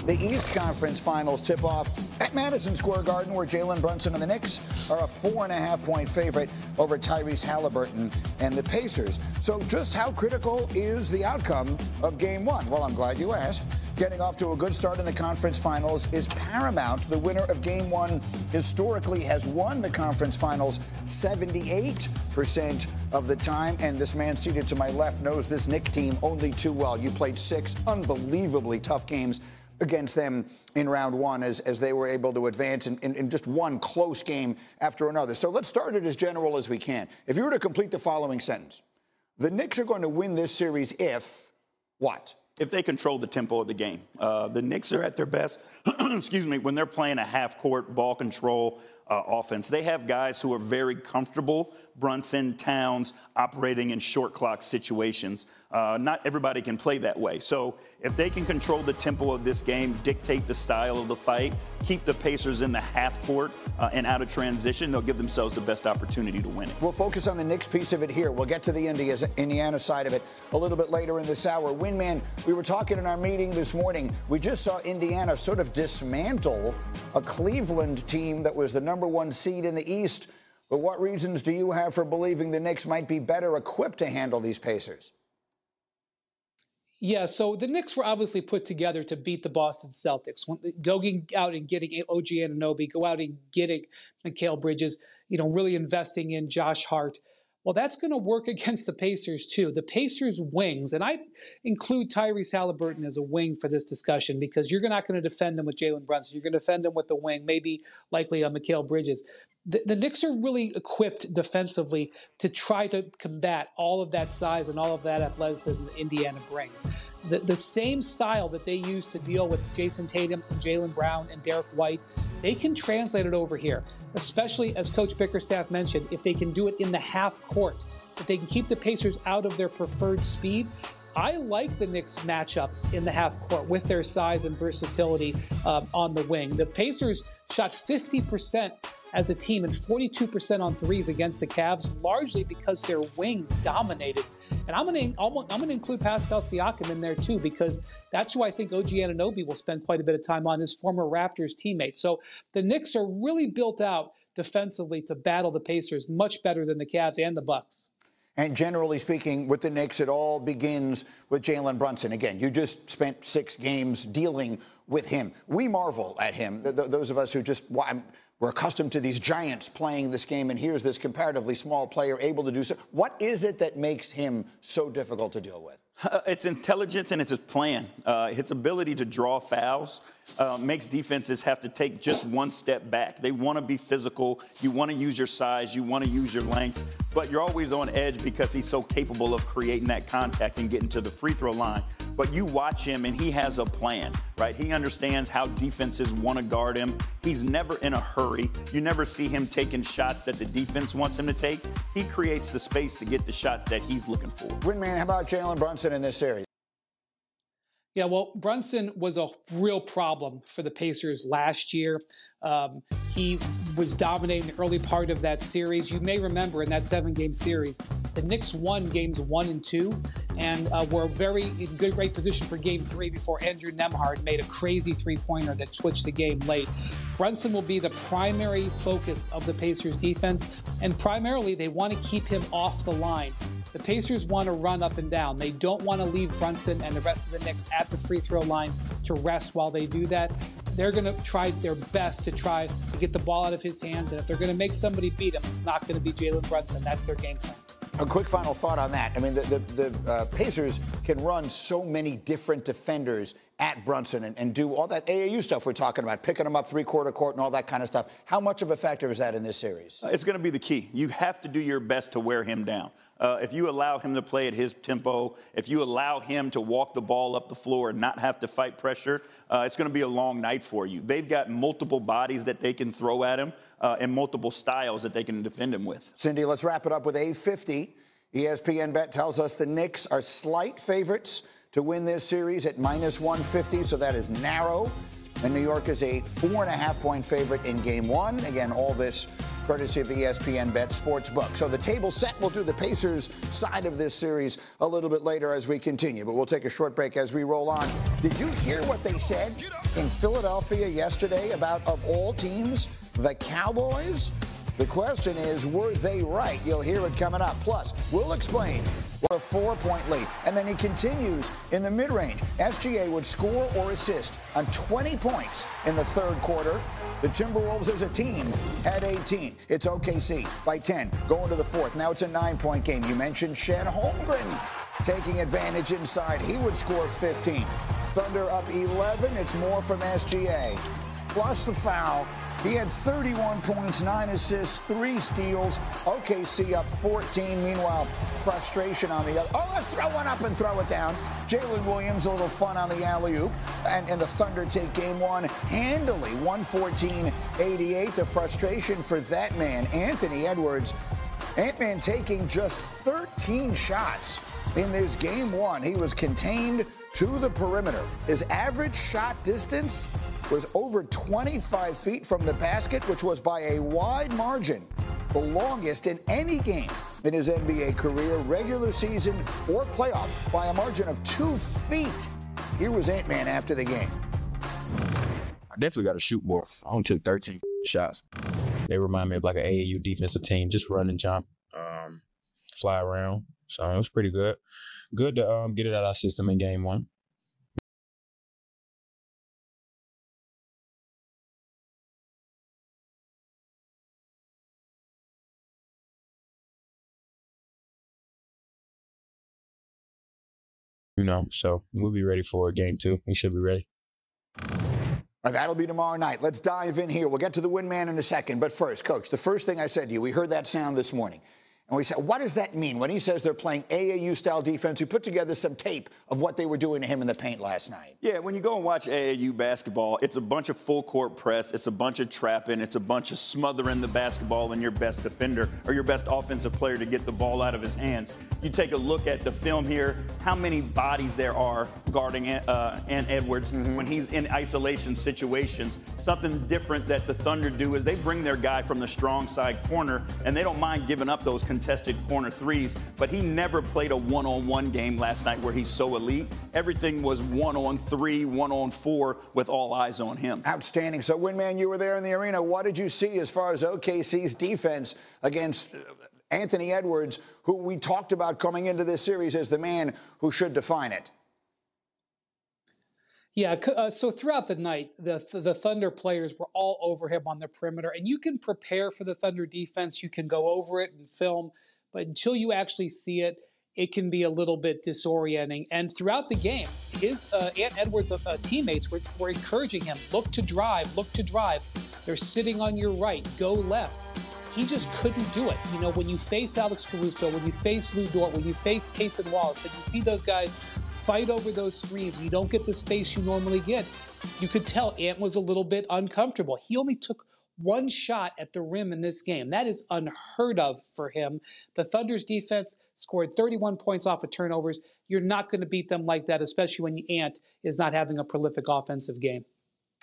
The East Conference Finals tip-off at Madison Square Garden, where Jalen Brunson and the Knicks are a 4.5-point favorite over Tyrese Halliburton and the Pacers. So just how critical is the outcome of Game 1? Well, I'm glad you asked. Getting off to a good start in the conference finals is paramount. The winner of Game 1 historically has won the conference finals 78% of the time. And this man seated to my left knows this Knicks team only too well. You played 6 unbelievably tough games against them in round 1 as they were able to advance in just one close game after another. So let's start it as general as we can. If you were to complete the following sentence, the Knicks are going to win this series if what? If they control the tempo of the game. The Knicks are at their best, excuse me, when they're playing a half-court ball control offense. They have guys who are very comfortable, Brunson, Towns, operating in short clock situations. Not everybody can play that way. So if they can control the tempo of this game, dictate the style of the fight, keep the Pacers in the half court and out of transition, they'll give themselves the best opportunity to win it. We'll focus on the Knicks piece of it here. We'll get to the Indiana side of it a little bit later in this hour. Winman, we were talking in our meeting this morning. We just saw Indiana sort of dismantle a Cleveland team that was the #1 seed in the East. But what reasons do you have for believing the Knicks might be better equipped to handle these Pacers? Yeah, so the Knicks were obviously put together to beat the Boston Celtics. Going out and getting OG Anunoby, go out and getting Mikal Bridges, really investing in Josh Hart. Well, that's going to work against the Pacers, too. The Pacers' wings, and I include Tyrese Halliburton as a wing for this discussion because you're not going to defend him with Jalen Brunson. You're going to defend him with the wing, maybe likely on Mikal Bridges. The Knicks are really equipped defensively to try to combat all of that size and all of that athleticism that Indiana brings. The same style that they use to deal with Jason Tatum and Jaylen Brown and Derek White, they can translate it over here, especially as Coach Bickerstaff mentioned, if they can do it in the half court, if they can keep the Pacers out of their preferred speed. I like the Knicks matchups in the half court with their size and versatility on the wing. The Pacers shot 50% as a team and 42% on threes against the Cavs, largely because their wings dominated. And I'm going to include Pascal Siakam in there too, because that's who I think OG Anunoby will spend quite a bit of time on, his former Raptors teammate. So the Knicks are really built out defensively to battle the Pacers much better than the Cavs and the Bucks. And generally speaking, with the Knicks, it all begins with Jalen Brunson. Again, you just spent 6 games dealing with him. We marvel at him. Those of us who we're accustomed to these giants playing this game, and here's this comparatively small player able to do so. What is it that makes him so difficult to deal with? It's intelligence and it's his plan. His ability to draw fouls makes defenses have to take just one step back. They want to be physical. You want to use your size. You want to use your length. But you're always on edge because he's so capable of creating that contact and getting to the free throw line. But you watch him and he has a plan, right? He understands how defenses want to guard him. He's never in a hurry. You never see him taking shots that the defense wants him to take. He creates the space to get the shot that he's looking for. Winman, how about Jalen Brunson in this series? Yeah, well, Brunson was a real problem for the Pacers last year. He was dominating the early part of that series. You may remember in that 7-game series, the Knicks won games 1 and 2 and were very in great position for game 3 before Andrew Nembhard made a crazy three-pointer that switched the game late. Brunson will be the primary focus of the Pacers defense, and primarily they want to keep him off the line. The Pacers want to run up and down. They don't want to leave Brunson and the rest of the Knicks at the free throw line to rest while they do that. They're going to try their best to try to get the ball out of his hands, and if they're going to make somebody beat him, it's not going to be Jalen Brunson. That's their game plan. A quick final thought on that. I mean, the Pacers can run so many different defenders at Brunson and do all that AAU stuff we're talking about, picking them up three-quarter court and all that kind of stuff. How much of a factor is that in this series? It's going to be the key. You have to do your best to wear him down. If you allow him to play at his tempo, if you allow him to walk the ball up the floor and not have to fight pressure, it's going to be a long night for you. They've got multiple bodies that they can throw at him and multiple styles that they can defend him with. Cindy, let's wrap it up with A50. ESPN Bet tells us the Knicks are slight favorites to win this series at -150, so that is narrow. And New York is a 4.5-point favorite in game one. Again, all this courtesy of ESPN Bet Sportsbook. So the table's set. We'll do the Pacers side of this series a little bit later as we continue. But we'll take a short break as we roll on. Did you hear what they said in Philadelphia yesterday about, of all teams, the Cowboys? The question is, were they right? You'll hear it coming up. Plus, we'll explain what a 4-point lead. And then he continues in the mid-range. SGA would score or assist on 20 points in the third quarter. The Timberwolves as a team had 18. It's OKC by 10 going to the fourth. Now it's a 9-point game. You mentioned Chet Holmgren taking advantage inside. He would score 15. Thunder up 11. It's more from SGA. Plus the foul. He had 31 points, 9 assists, 3 steals. OKC up 14. Meanwhile, frustration on the other. Oh, let's throw one up and throw it down. Jalen Williams, a little fun on the alley-oop. And the Thunder take game one handily, 114-88. The frustration for that man, Anthony Edwards. Ant-Man taking just 13 shots in this game one. He was contained to the perimeter. His average shot distance was over 25 feet from the basket, which was by a wide margin the longest in any game in his NBA career, regular season or playoffs, by a margin of 2 feet. Here was Ant-Man after the game. I definitely got to shoot more. I only took 13 shots. They remind me of like an AAU defensive team, just run and jump, fly around. So it was pretty good. Good to get it out of our system in game one. So we'll be ready for game two. We should be ready. That'll be tomorrow night. Let's dive in here. We'll get to the win man in a second. But first, Coach, the first thing I said to you, we heard that sound this morning. And we said, what does that mean when he says they're playing AAU-style defense? We put together some tape of what they were doing to him in the paint last night. Yeah, when you go and watch AAU basketball, it's a bunch of full-court press. It's a bunch of trapping. It's a bunch of smothering the basketball and your best defender or your best offensive player to get the ball out of his hands. You take a look at the film here, how many bodies there are guarding Ant Edwards when he's in isolation situations. Something different that the Thunder do is they bring their guy from the strong side corner, and they don't mind giving up those contested corner threes, but he never played a one-on-one game last night where he's so elite. Everything was 1-on-3, 1-on-4 with all eyes on him. Outstanding. So, Winman, you were there in the arena. What did you see as far as OKC's defense against Anthony Edwards, who we talked about coming into this series as the man who should define it? Yeah, so throughout the night, the Thunder players were all over him on the perimeter. And you can prepare for the Thunder defense. You can go over it and film. But until you actually see it, it can be a little bit disorienting. And throughout the game, his Ant Edwards' teammates were encouraging him, look to drive, look to drive. They're sitting on your right, go left. He just couldn't do it. You know, when you face Alex Caruso, when you face Lou Dort, when you face Cason Wallace, and you see those guys fight over those screens, you don't get the space you normally get. You could tell Ant was a little bit uncomfortable. He only took one shot at the rim in this game. That is unheard of for him. The Thunder's defense scored 31 points off of turnovers. You're not going to beat them like that, especially when Ant is not having a prolific offensive game.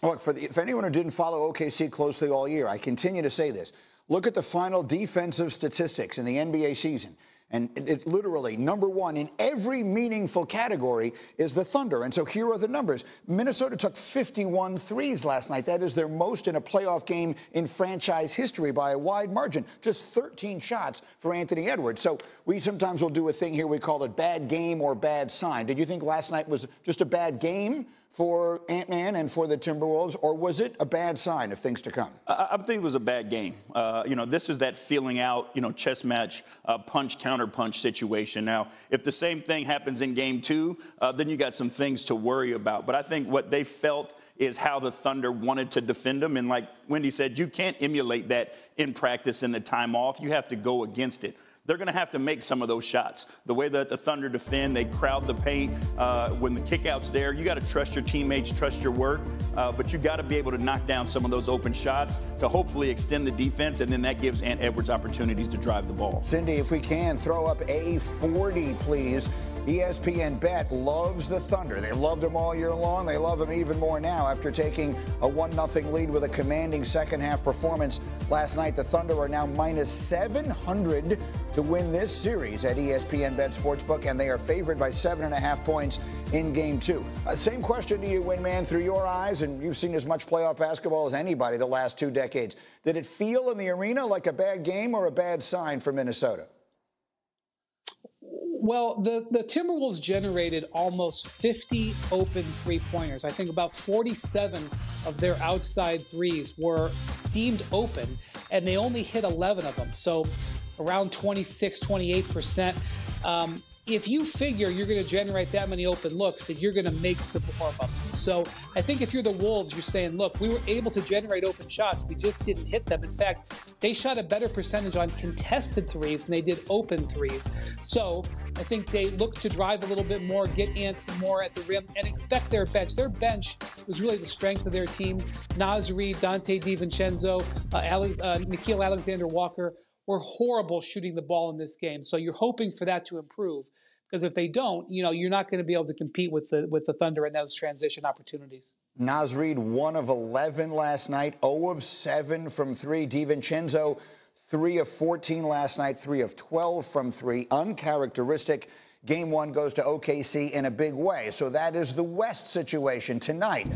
Look, if anyone who didn't follow OKC closely all year, I continue to say this. Look at the final defensive statistics in the NBA season. And it literally, number one in every meaningful category is the Thunder. And so here are the numbers. Minnesota took 51 threes last night. That is their most in a playoff game in franchise history by a wide margin. Just 13 shots for Anthony Edwards. So we sometimes will do a thing here, we call it bad game or bad sign. Did you think last night was just a bad game for Ant-Man and for the Timberwolves, or was it a bad sign of things to come? I think it was a bad game. This is that feeling out, chess match, punch, counter punch situation. Now, if the same thing happens in game two, then you got some things to worry about. But I think what they felt is how the Thunder wanted to defend them. And like Wendy said, you can't emulate that in practice in the time off. You have to go against it. They're going to have to make some of those shots. The way that the Thunder defend, they crowd the paint. When the kickout's there, you got to trust your teammates, trust your work. But you got to be able to knock down some of those open shots to hopefully extend the defense, and then that gives Ant Edwards opportunities to drive the ball. Cindy, if we can, throw up a 40, please. ESPN Bet loves the Thunder. They've loved them all year long. They love them even more now after taking a 1-0 lead with a commanding second-half performance last night. The Thunder are now minus 700 to win this series at ESPN Bet Sportsbook, and they are favored by 7.5 points in Game 2. Same question to you, Winman, through your eyes, and you've seen as much playoff basketball as anybody the last 2 decades. Did it feel in the arena like a bad game or a bad sign for Minnesota? Well, the Timberwolves generated almost 50 open three-pointers. I think about 47 of their outside threes were deemed open, and they only hit 11 of them. So around 26, 28%. If you figure you're going to generate that many open looks, then you're going to make some more of them. So I think if you're the Wolves, you're saying, look, we were able to generate open shots. We just didn't hit them. In fact, they shot a better percentage on contested threes than they did open threes. So I think they look to drive a little bit more, get antsy more at the rim, and expect their bench. Their bench was really the strength of their team. Naz Reid, Dante DiVincenzo, Nickeil Alexander-Walker were horrible shooting the ball in this game. So you're hoping for that to improve, because if they don't, you're not going to be able to compete with the Thunder in those transition opportunities. Naz Reid, 1 of 11 last night, 0 of 7 from 3. DiVincenzo, 3 of 14 last night, 3 of 12 from 3. Uncharacteristic. Game 1 goes to OKC in a big way. So that is the West situation tonight.